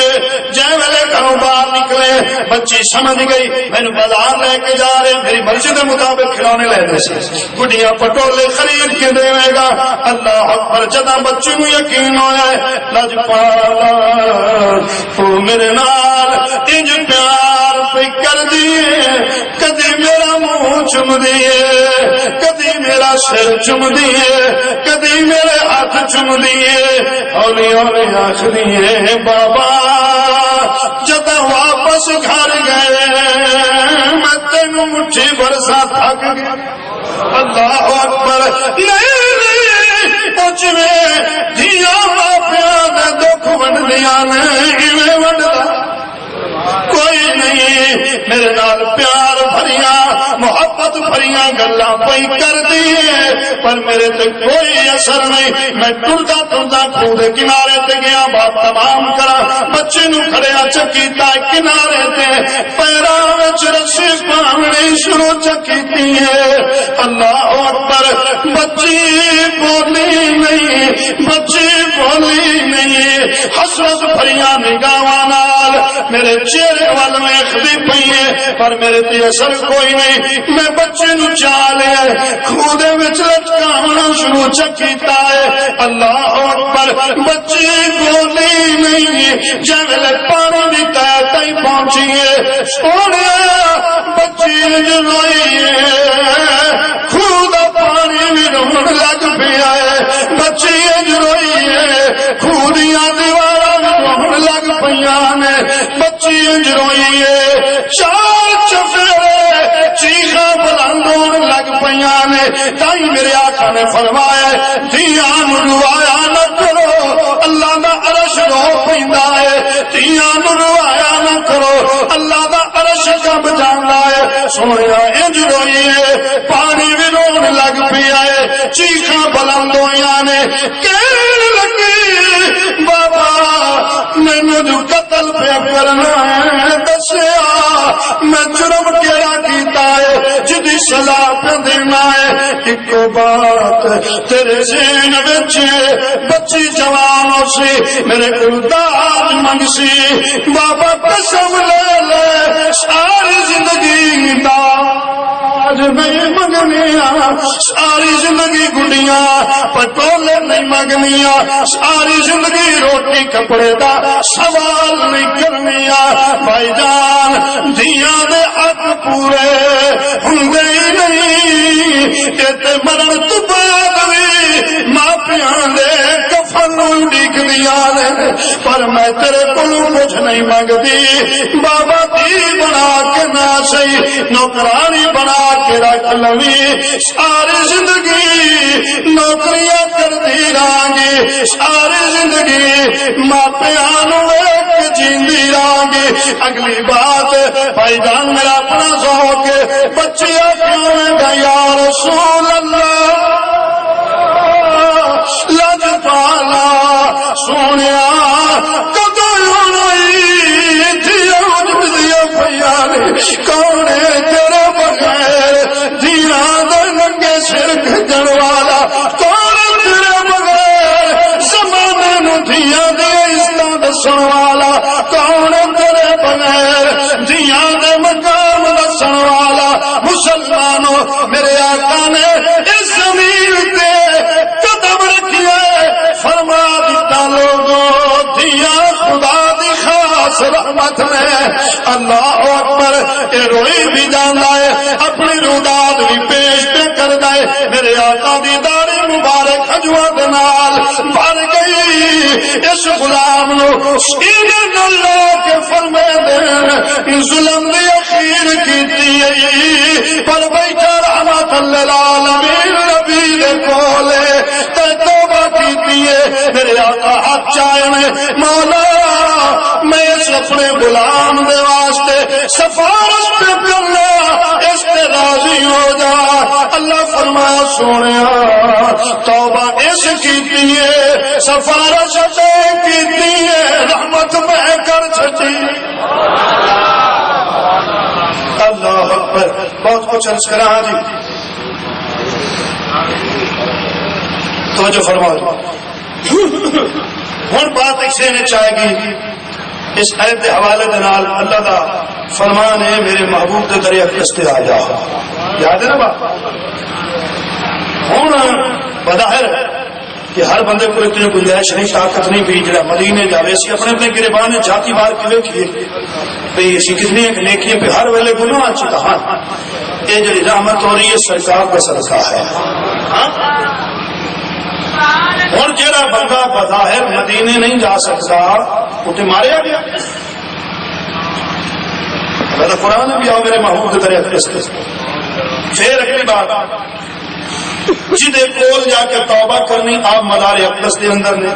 جے ویلے گھروں باہر نکلے بچی سمجھ گئی مینوں بازار لے کے جا رہے میری مرضی کے مطابق کھلونے لے دے گڈیاں پٹولے خرید کے دے گا اللہ اکبر جدا بچی نو یقین ہویا ہے لجپالا تو میرے نال انج پیار پہ کر دیے کدی میرا منہ چم دیے کدی میرا سر چم دیے کدی میرے ہاتھ چم دیے ہولی ہولی آخ دیے بابا جب واپس گھر گئے میں تینوں مٹھی برسا تھک گیا اللہ اکبر نہیں کچھ میں دھیا ماپیا نے دکھ ونڈیاں نے ایویں ونڈدا کوئی نہیں میرے نال پیار بھریاں محبت بھریاں گلاں پئی کر دیے پر میرے تے کوئی اثر نہیں میں ٹردا کھو دے کنارے تے گیا بات تمام کرا بچے نو کھڑیا چکیتا کنارے تے پیراں وچ رسی پاونی شروع چکیتی ہے اللہ اکبر بچی بولی نہیں حسرت بھریاں نگاہاں نال میرے چہرے وال ویکھدی پئی ہے پر میرے تے اثر کوئی نہیں میں بچے نو چا لیا کھو دے وچ لٹکاونا شروع کیتا ہے اللہ اکبر بچی بولی نہیں جے پانی دی تہائی پہنچی ہے سونے بچی روئی ہے کھو دا پانی بھی رون لگ پیا ہے بچی روئی ہے کھو دیاں دیواراں بھی رون لگ پیاں نے بچی روئی ہے چار چفیرے چیخاں بلند ہون لگ پیاں نے تائی میرے آقا نے فرمایا دھیاں روایا نہ کرو اللہ دا عرش رو پیندا ہے دھیاں روایا نہ کرو اللہ دا عرش کب جاندا ہے سونیا انج روئی ہے پانی بھی رون لگ پیا ہے چیخاں بلند ہویاں نے کہن لگی بابا مینوں جو قتل پہ کرنا ہے دسیا میں جرم کیڑا کیتا ہے جدی سزا پہ دینا ہے ایکو بات تیرے ذہن وچ بچی جوان ہو سی میرے کو داج منگ سی بابا قسم لے لے ساری زندگی داج نہیں منگنیا ساری زندگی گڈیاں پٹولے نہیں منگنیا ساری زندگی روٹی کپڑے دا سوال نہیں کرنیا بھائی جان دھیاں دے حق پورے ہوندے ہی نہیں دیاں نے پر میں تیرے کولوں کچھ نہیں منگدی بابا دی بنا کے نہ سہی نوکرانی بنا کے رکھ لوی ساری زندگی نوکریاں کردی رہاں ساری زندگی ماپیاں نوں ویکھ کے جیندی رہاں اگلی بات بھائی جان میرا اپنا ذوق بچیاں کیوں گا یا رسول اللہ لج پالا سونیا کدو کون تیرے بغیر دیا ننگے سر کھجن والا کون تیرے بغیر زمانے نو دیا دے عزت دسن والا کون تیرے بغیر دیا دے مقام دسن والا مسلمانوں میرے آقا نے اس زمین پہ قدم رکھیے فرما دیتا لوگوں دیا خدا دی خاص رحمت میں اللہ اکبر اے روئی بھی جانا ہے اپنی روداد بھی پیش پہ کر دائے میرے آقا دی داڑھی مبارک حجوہ دنال بھر گئی اس غلام نو سینے اللہ کے فرمے دین ظلم دی اخیر کی دیئی پر بیٹھا رحمت للعالمین نبی دے کولے تے توبہ کی دیئے میرے آقا ہاتھ چاہے میں مولا میں اس اپنے غلام دے واسطے سفارش پہ کرنا اس پہ راضی ہو جا اللہ فرمایا سونیا توبہ اس کی دیئے سفارش پہ کی دیئے رحمت میں کر چھٹی اللہ اکبر بہت کچھ عرض کرا جی توجہ فرماؤ ہن بات ایک سے چاہے گی اس آیت کے حوالے دے نال اللہ دا فرمان ہے میرے محبوب کے دریا کستے آ جا یاد ہے نا بات ہوں بظاہر کہ ہر بندے کو اتنی گنجائش نہیں طاقت نہیں بھی جڑا مدینے جاوے سی اپنے اپنے گریبان جاتی مار کے ویکھیے بھئی اسی کتنی نیکیاں پہ ہر ویلے گناہ چکا ہاں یہ جڑی رحمت ہو رہی ہے سرکار کا صدقہ ہے اور جڑا بندہ بظاہر مدینے نہیں جا سکتا اسے ماریا گیا اللہ قرآن بھی آؤ میرے محبوب کے طرح پھر اگلی بات جدے کول جا کے توبہ کرنی آپ مدار اقدس کے اندر نے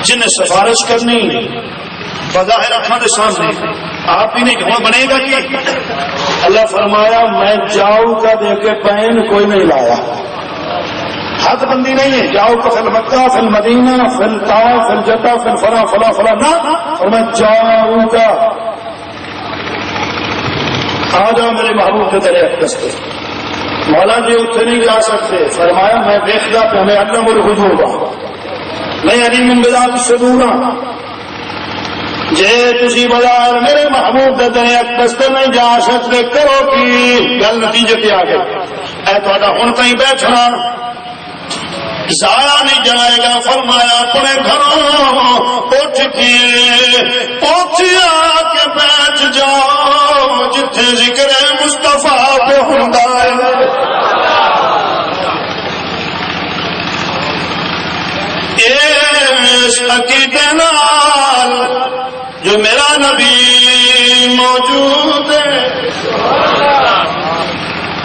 جنہیں سفارش کرنی بظاہر اپنے سامنے آپ ہی نہیں کہاں بنے گا کہ اللہ فرمایا میں جاؤ کا دے کے پین کوئی نہیں لایا حد بندی نہیں ہے جاؤ کا فی المکہ فی المدینہ فی الطائف فی الجدہ فی الفلاں فلاں فلاں نہ اور میں جاؤں گا آ جاؤ میرے محبوب کے طرح دستے مولا جی اتنے نہیں جا سکتے فرمایا میں دیکھتا کہ ہمیں علم الحجوب میں علیم بذات الصدور جے تسی بازار میرے محبوب کے طرح دستے نہیں جا سکتے کرو کی گل نتیجے پہ آ گئی اے تھوڑا ہن کہیں بیٹھنا ضائع نہیں جائے گا فرمایا اپنے گھروں اٹھ کے پوچھیا کے بیٹھ جاؤ جتھے ذکر مصطفیٰ پہ ہوندا ہے اس عقیدے نال جو میرا نبی موجود ہے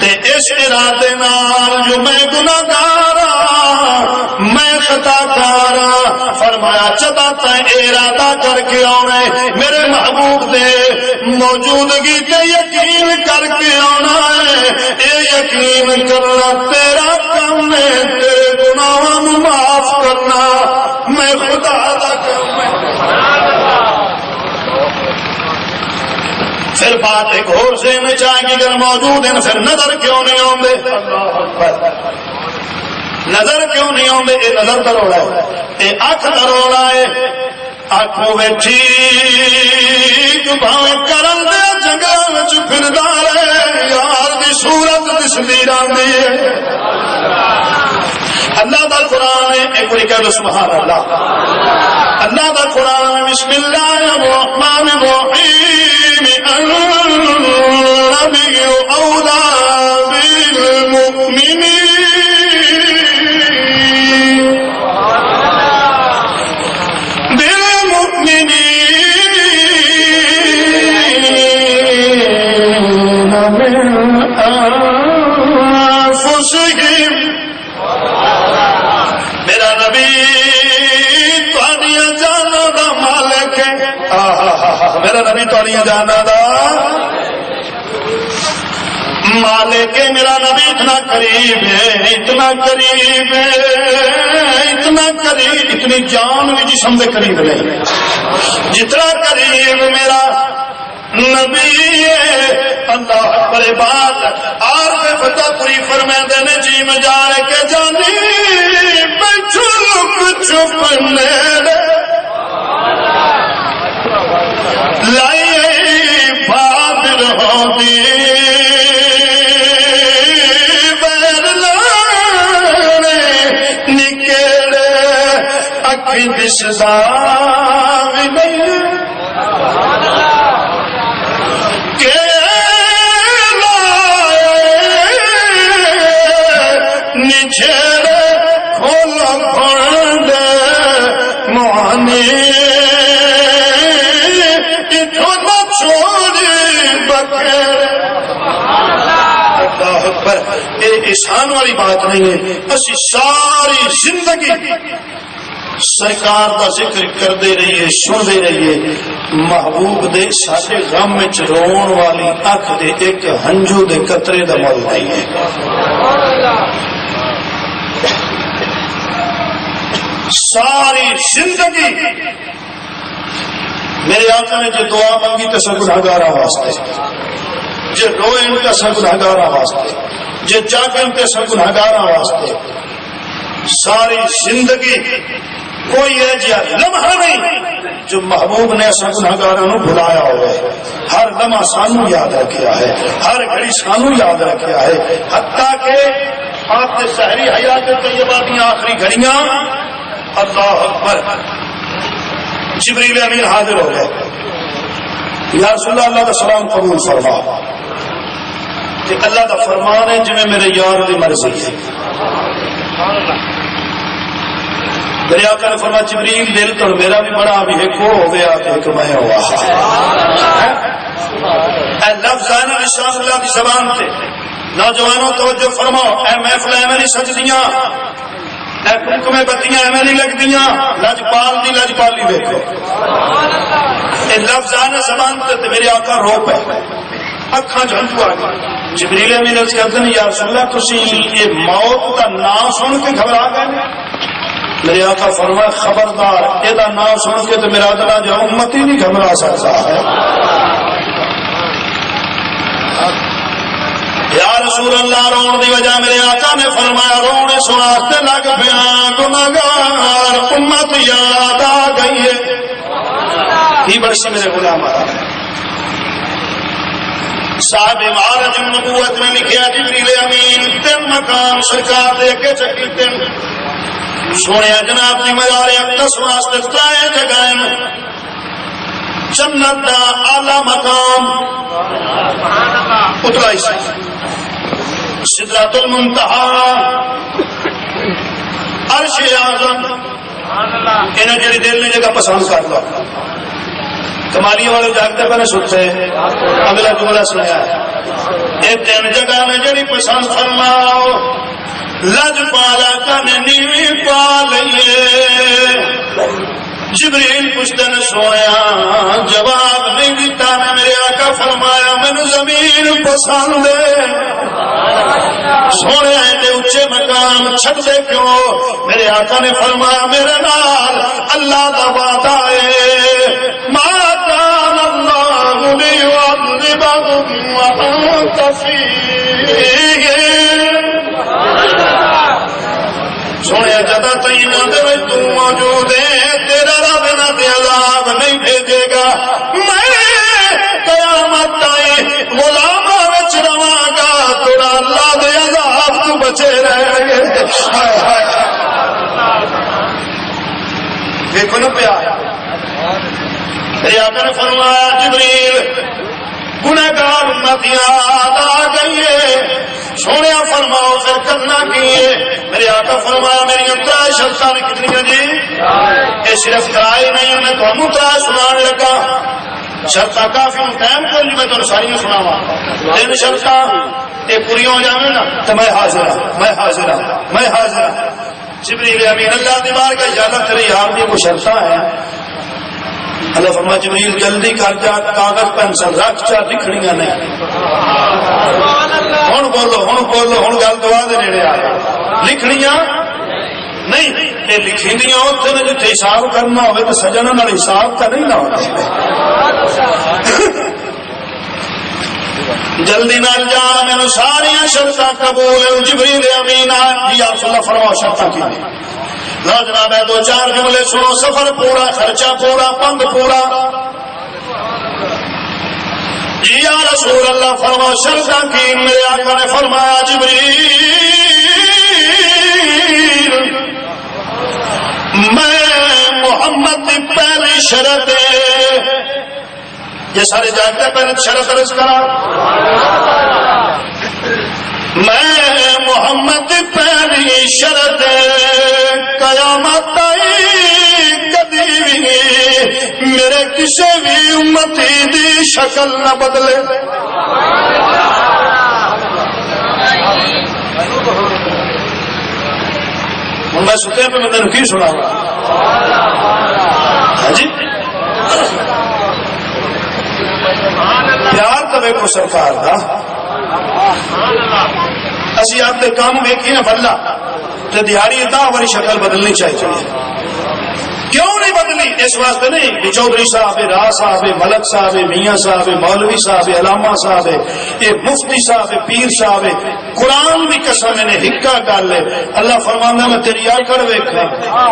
تے اس ارادے نال جو میں گناہگار میں خطا کارا فرمایا چدا تے ارادہ کر کے آنا ہے میرے محبوب دے موجودگی تے یقین کر کے آنا ہے اے یقین کرنا تیرا کام ہے تیرے گناہوں کو معاف کرنا میں خدا دا کام ہے پھر بات ایک اور سے میں چاہے گی اگر موجود ہیں پھر نظر کیوں نہیں آؤں نظر کیوں نہیں آؤں یہ نظر دروڑا ہے یہ اکھ دروڑا ہے آنکھوں میں ٹھیک بھاویں کرن دے جنگل وچ پھردا رہے یار دی صورت دسدی رہندی ہے اللہ دا قرآن ہے ایک بار کہہ دو سبحان اللہ اللہ دا قرآن ہے بسم اللہ الرحمن الرحیم النبی اولی بالمؤمنین میرا نبی تو نہیں جانا دا مالک میرا نبی اتنا قریب ہے، اتنا قریب ہے، اتنا قریب، اتنی جان بھی جسم کے قریب نہیں جتنا قریب میرا نبی ہے۔ اللہ اکبر بات آر پہ فتح پوری فرمیندے نے جی میں جائے کے جانی بیٹھو لک چھپنے دے لائے بادر ہو دی بیر لانے نکیڑے اکھی دسدا بھی نہیں چھڑے کھولا کھڑے موانی اتنا چھوڑی بکر۔ اللہ اکبر، یہ احسان والی بات نہیں ہے، اسی ساری زندگی سرکار کا ذکر کرتے رہیے، سنتے رہیے، محبوب دے سارے غم وچ رون والی اکھ دے ایک ہنجو دے قطرے دا مول نہیں ہے۔ ساری زندگی میرے آقا نے جو دعا مانگی تو سب گناہگاراں واسطے، جو روئے ان کا سب گناہگاراں واسطے، جو جاگے ان کے سب گناہگاراں واسطے۔ ساری زندگی کوئی ایجا لمحہ نہیں جو محبوب نے سب گناہگاراں بھلایا ہوا ہے۔ ہر لمحہ سانو یاد رکھیا ہے، ہر گھڑی سانو یاد رکھیا ہے، حتیٰ کہ آپ کے شہری حیات طیبہ کی آخری گھڑیاں اللہ اکبر جبریل امین حاضر ہو گئے، یا رسول اللہ، اللہ کا سلام قبول فرما کہ اللہ کا فرمان ہے جنہیں میرے یار کی مرضی ہے۔ میرے آقا نے فرمایا جبریل دل تو میرا بھی بڑا ابھی ایک ہو گیا کہ ایک میں ہوا۔ اے لفظ ہے نا رسول اللہ کی زبان سے، نوجوانوں توجہ فرماؤ، اے محفل ایویں نہیں سجدیاں، اے کک میں بتیاں ایویں نہیں لگدیاں، لجپال دی لجپالی دیکھو۔ اے لفظ ہے نا زبان سے، میرے آقا رو پے، اکھاں جھنجو آ گئی۔ جبریل امین عرض کرتے ہیں یا رسول اللہ تسی یہ موت کا نام سن کے گھبرا گئے؟ میرے آقا فرمایا خبردار، یہ نام سن کے تو میرا دل جو امتی نہیں گھبرا سکتا ہے۔ یا رسول اللہ رون دی وجہ میرے آقا نے فرمایا رونے سناتے لگ پیا گناہگار امت یاد آ گئی ہے۔ ہی برسی میرے غلام آ رہا ہے۔ صاحب معارج النبوت میں لکھیا جبریل امین 3 مقام سرکار دے کے چکیتے سونے جناب دی مزارے اقدس واسطے 3 جگہیں جنت دا اعلی مقام اترائی سے سدرۃ المنتہا عرش اعظم انہیں جڑی دل نے جگہ پسند کر لو۔ کمالی والے جاگتے پہلے سنتے اگلا جملہ سنیا یہ 3 جگہ میں جڑی پسند فرماؤ لج پالا کن نیوی پا لئیے۔ جبریل پوچھتے نے سویا جواب نہیں دیتا نے میرے آقا فرمایا مینوں زمین پسند ہے۔ سونے ایڈے اونچے مقام چھٹ دے کیوں؟ میرے آقا نے فرمایا میرے نال اللہ دا وعدہ ہے ما کان اللہ لیعذبہم وانت فیہم۔ سونے جدا تین دے تو موجود ہے تیرا رب نہ تے عذاب نہیں بھیجے گا۔ میں قیامت تائیں غلاماں وچ رواں گا تھوڑا اللہ دے عذاب تو بچے رہیں گے۔ دیکھو نا پیا میرے آقا نے فرمایا جبریل گنہگار امت یاد آ گئی ہے۔ سونے فرماؤ پھر کرنا کی ہے؟ میرے آقا فرمایا میری 3 شرطاں نے کتنی جی؟ یہ صرف کرائے نہیں میں تمہیں 3 سنان لگا۔ شرطاں کافی ٹائم کو میں تمہیں ساری سناواں۔ 3 شرطاں یہ پوری ہو جائیں نا تو میں حاضر ہوں، میں حاضر ہوں، میں حاضر ہوں۔ جبریل امین اللہ دی بارگاہ اجازت کرے یار یہ کوئی شرطاں ہیں اللہ فرمایا جبریل جلدی کر جا، کاغذ پینسل رکھ جا، لکھنیاں نہیں۔ ہن بولو ہن گل دعا دے نیڑے آ گئی، لکھنیاں نہیں، یہ لکھی دیاں اتنے نے جتنے حساب کرنا ہوئے تو سجنا نال حساب کا نہیں نہ ہوتا۔ جلدی نال جا، مینوں ساریا شرطاں قبول۔ جبریل امین جی یا رسول اللہ فرماؤ شرطاں کی؟ لو جناب ہے، دو چار جملے سنو، سفر پورا، خرچہ پورا، پنگ پورا۔ جی یا رسول اللہ فرماؤ شرطاں کی؟ میرے آقا نے فرمایا جبریل میں محمد کی پہلی شرط یہ سارے جانتے پہلے شرط عرض کرا، میں محمد کی پہلی شرط قیامت کبھی بھی میرے کسی بھی امتی دی شکل نہ بدلے۔ میں ستے پہ میں تین کی سنا جی پیار تو ویکو سرکار دا، اسی آپ کے کام ویکھی نا بلا تو دیہڑی ادا ہماری شکل بدلنی چاہیے۔ کیوں نہیں بدلی؟ اس واسطے نہیں کہ چودھری صاحب، راہ صاحب، ملک صاحب، میاں صاحب، مولوی صاحب، علامہ صاحب، یہ مفتی صاحب، پیر صاحب، قرآن بھی قسم نے ہکا گل ہے۔ اللہ فرمانا میں تیری آکڑ ویکھا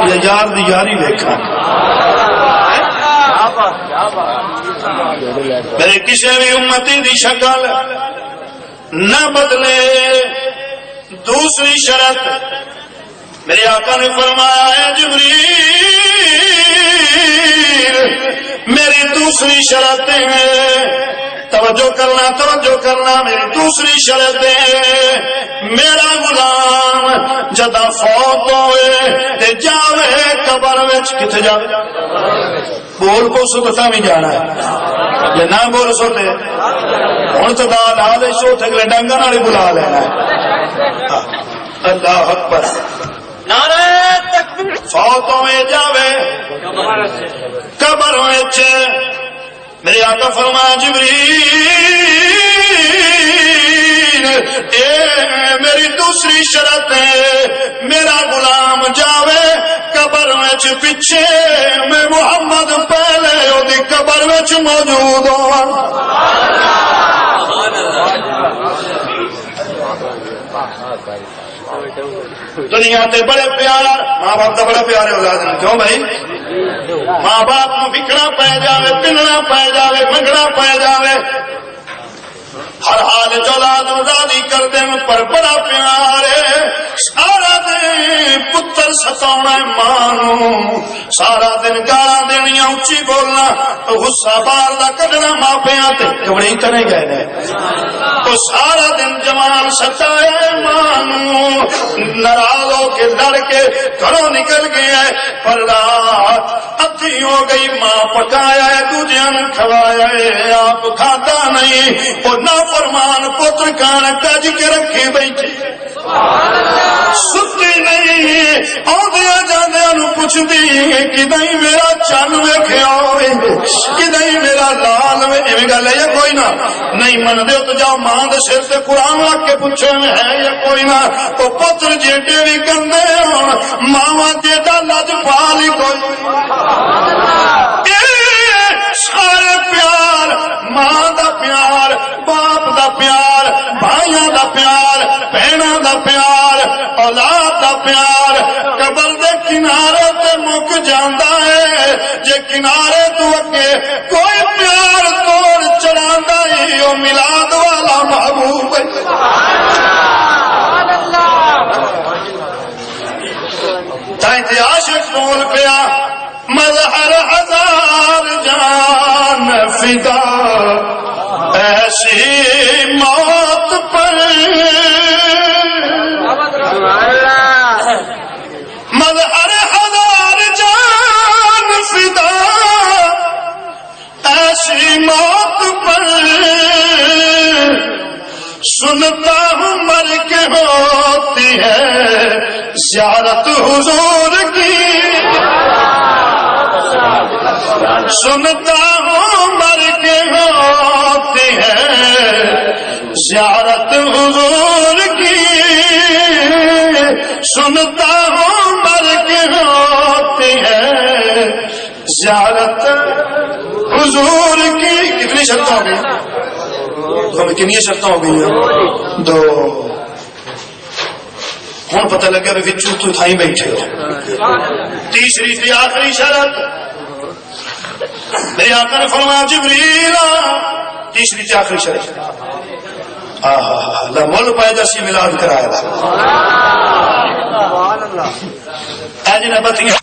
یا یار دی یاری ویکھا، میرے کسی بھی امتی دی شکل نہ بدلے۔ دوسری شرط میرے آقا نے فرمایا ہے جبریل میری دوسری شرط ہے، توجہ کرنا میری دوسری شرط ہے، میرا غلام جدا فوت ہوئے تے جاوے قبر وچ کتے جاوے؟ بول کو سکتا بھی جانا ہے یا نہ بول سوتے ہوں تو دال سو تھے ڈنگر والی بلا لینا ہے۔ اللہ اکبر، نعرہ تکبیر، فوت ہوئے جاوے قبر وچ، میرے آقا فرمایا جبریل اے میری دوسری شرط ہے، میرا غلام جاوے قبر وچ پیچھے میں محمد پہلے اودی قبر وچ موجود ہوں۔ دنیا تے بڑے پیارا ماں باپ کا بڑا پیارے اولاد ہیں، کیوں بھائی؟ ماں باپ کو بکنا پی جاوے، پننا پی جاوے، منگنا پی جاوے، ہر حال اولاد راضی کر دیں، پر بڑا پیار ہے۔ سارا دن پتر ستاونا ماں، سارا دن گالاں دینیاں، اچھی بولنا، غصہ باہر دا کڈنا ماپیاں تے کبڑی کرے گئے تو سارا دن جوان ستایا ماں، ناراض ہو کے لڑ کے گھروں نکل گیا ہے، پر رات ادھی ہو گئی، ماں پکایا ہے، دوجیاں نوں کھوایا ہے، آپ کھاتا نہیں، اور نہ فرمان پتر کان کج کے رکھی بیٹھی، ستی نہیں، آدھیا جاندیا نو پوچھ دی کہ نہیں میرا چن ویکھیا ہوئے، کہ نہیں میرا لال میں ایویں گل ہے یا کوئی نہ نہیں من دے تو جاؤ ماں دے سر تے قرآن رکھ کے پوچھو ہے یا کوئی نہ، وہ پتر جیڈے بھی گندے ہون ماواں جیڈا لج پال ہی کوئی، سارے پیار، ماں دا پیار، باپ دا پیار، بھائیاں دا پیار، بہناں دا پیار، اولاد دا پیار قبر دے کنارے تے مک جاندا ہے، جے کنارے تو اگے کوئی پیار توڑ چڑھاندا ہی او میلاد والا محبوب ہے۔ تائیں تے عاشق بول پیا مظہر ہزار جان فدا ایسی موت پر، مظہر ہزار جان فدا ایسی موت پر، سنتا ہوں مر کے ہوتی ہے زیارت حضور کی، سنتا ہوں مر کے ہوتی ہے زیارت حضور کی، سنتا ہوں مر کے ہوتی ہے زیارت حضور کی. کتنی شرطیں ہو گئی؟ کنی شرطیں ہو گئی ہیں؟ 2. ہوں پتہ لگا بھی تو تھائی بیٹھے ہو. تیسری تھی آخری شرط، میرے آقا نے فرمایا جبریل، تیسری تھی آخری شرط، اللہ مول پیدا سی ملاد کرایا. اے جنہیں بتیاں